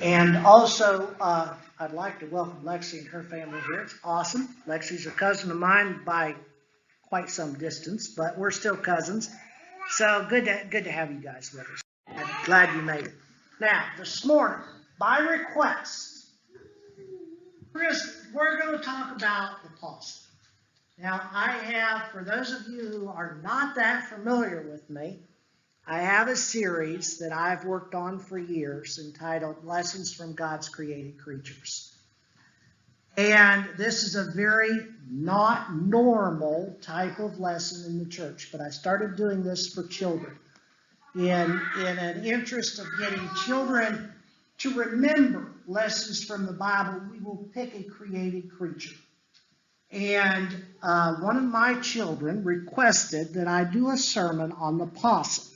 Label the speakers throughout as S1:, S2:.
S1: And also, I'd like to welcome Lexi and her family here. It's awesome. Lexi's a cousin of mine by quite some distance, but we're still cousins. So good to have you guys with us. I'm glad you made it. Now, this morning, by request, we're going to talk about the possum. Now, I have, for those of you who are not that familiar with me, I have a series that I've worked on for years entitled Lessons from God's Created Creatures. And this is a very not normal type of lesson in the church, but I started doing this for children in an interest of getting children to remember lessons from the Bible. We will pick a created creature. And one of my children requested that I do a sermon on the possum.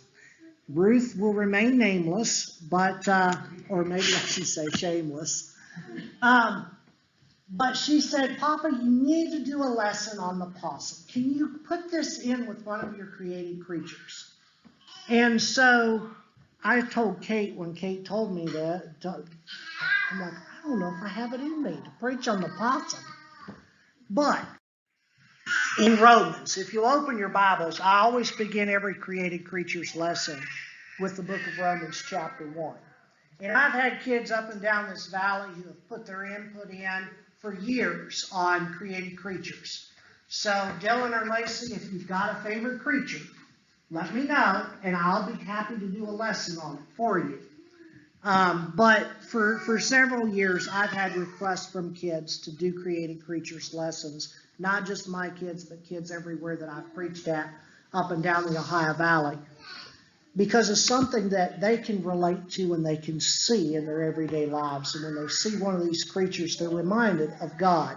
S1: Ruth will remain nameless, but, or maybe I should say shameless. But she said, Papa, you need to do a lesson on the possum. Can you put this in with one of your created creatures? And so I told Kate, when Kate told me that, I'm like, I don't know if I have it in me to preach on the possum. But in Romans, if you open your Bibles, I always begin every created creatures lesson with the book of Romans chapter 1. And I've had kids up and down this valley who have put their input in for years on created creatures. So Dylan or Lacey, if you've got a favorite creature, let me know and I'll be happy to do a lesson on it for you. But for several years, I've had requests from kids to do created creatures lessons, not just my kids, but kids everywhere that I've preached at up and down the Ohio Valley, because it's something that they can relate to and they can see in their everyday lives. And when they see one of these creatures, they're reminded of God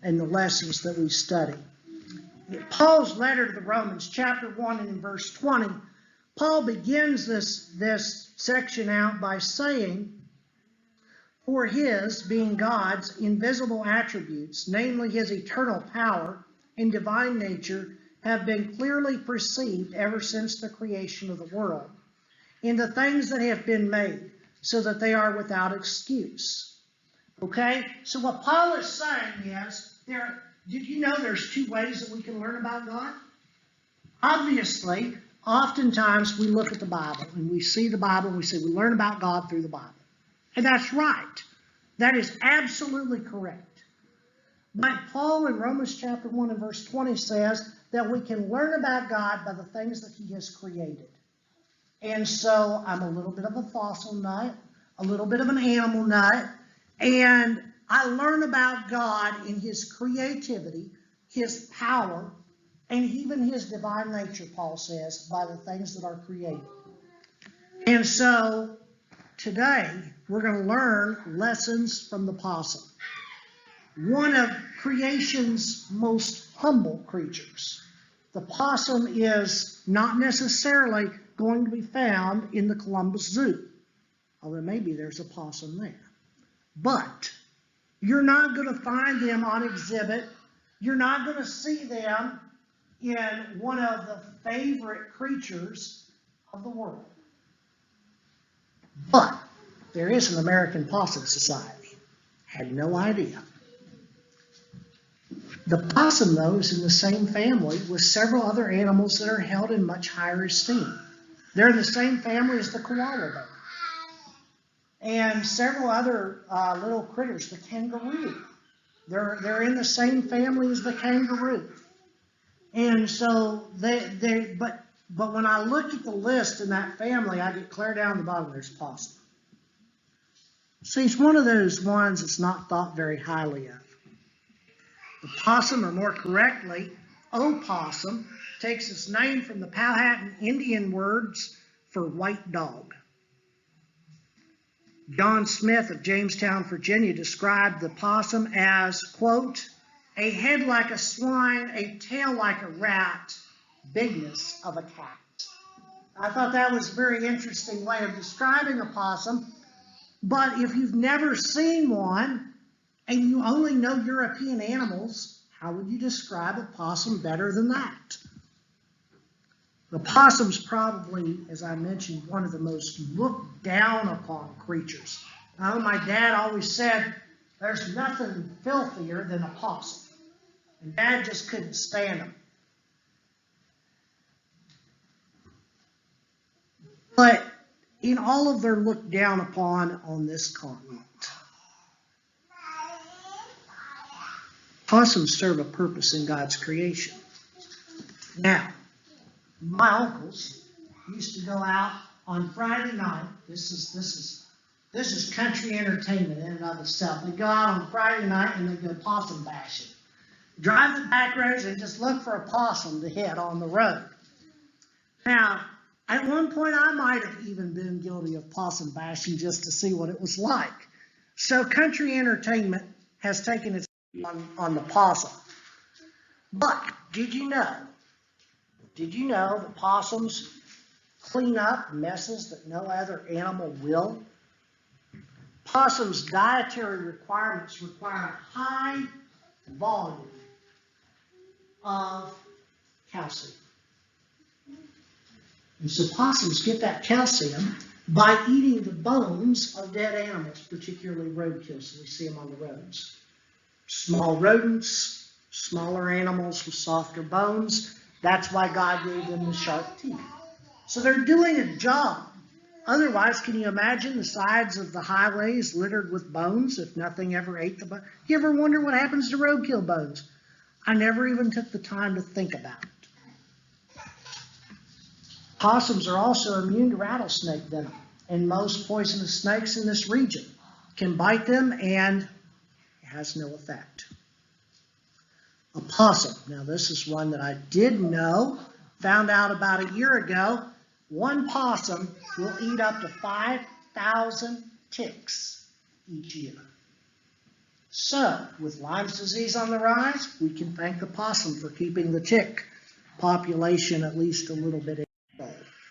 S1: and the lessons that we study. In Paul's letter to the Romans, chapter 1 and in verse 20, Paul begins this section out by saying, for his, being God's, invisible attributes, namely his eternal power and divine nature, have been clearly perceived ever since the creation of the world, in the things that have been made, so that they are without excuse. Okay? So what Paul is saying is, did you know there's two ways that we can learn about God? Obviously, oftentimes we look at the Bible and we see the Bible and we say we learn about God through the Bible. And that's right. That is absolutely correct. But Paul in Romans chapter 1 and verse 20 says that we can learn about God by the things that he has created. And so I'm a little bit of a fossil nut, a little bit of an animal nut, and I learn about God in his creativity, his power, and even his divine nature, Paul says, by the things that are created. And so today we're going to learn lessons from the possum, one of creation's most humble creatures. The possum is not necessarily going to be found in the Columbus Zoo, although maybe there's a possum there. But you're not going to find them on exhibit. You're not going to see them in one of the favorite creatures of the world. But there is an American Possum Society. Had no idea. The possum, though, is in the same family with several other animals that are held in much higher esteem. They're in the same family as the koala bear. And several other little critters, the kangaroo. They're in the same family as the kangaroo. And so but when I look at the list in that family, I get clear down the bottom, there's possum. See, it's one of those ones that's not thought very highly of. The possum, or more correctly, opossum, takes its name from the Powhatan Indian words for white dog. John Smith of Jamestown, Virginia, described the possum as, quote, a head like a swine, a tail like a rat, bigness of a cat. I thought that was a very interesting way of describing a possum. But if you've never seen one and you only know European animals, how would you describe a possum better than that? The possum's probably, as I mentioned, one of the most looked down upon creatures Oh, my dad always said, there's nothing filthier than a possum. And Dad just couldn't stand them. But in all of their looked down upon on this continent, possums serve a purpose in God's creation. Now, my uncles used to go out on Friday night. This is country entertainment in and of itself. They go out on Friday night and they go possum bashing. Drive the back roads and just look for a possum to hit on the road. Now, at one point I might have even been guilty of possum bashing just to see what it was like. So country entertainment has taken its on the possum. But did you know that possums clean up messes that no other animal will? Possums' dietary requirements require a high volume of calcium. And so possums get that calcium by eating the bones of dead animals, particularly roadkill, so we see them on the roads. Small rodents, smaller animals with softer bones. That's why God gave them the sharp teeth. So they're doing a job. Otherwise, can you imagine the sides of the highways littered with bones if nothing ever ate the bones? You ever wonder what happens to roadkill bones? I never even took the time to think about it. Possums are also immune to rattlesnake venom, and most poisonous snakes in this region can bite them and it has no effect. A possum, now this is one that I did know, found out about a year ago. One possum will eat up to 5,000 ticks each year. So, with Lyme's disease on the rise, we can thank the possum for keeping the tick population at least a little bit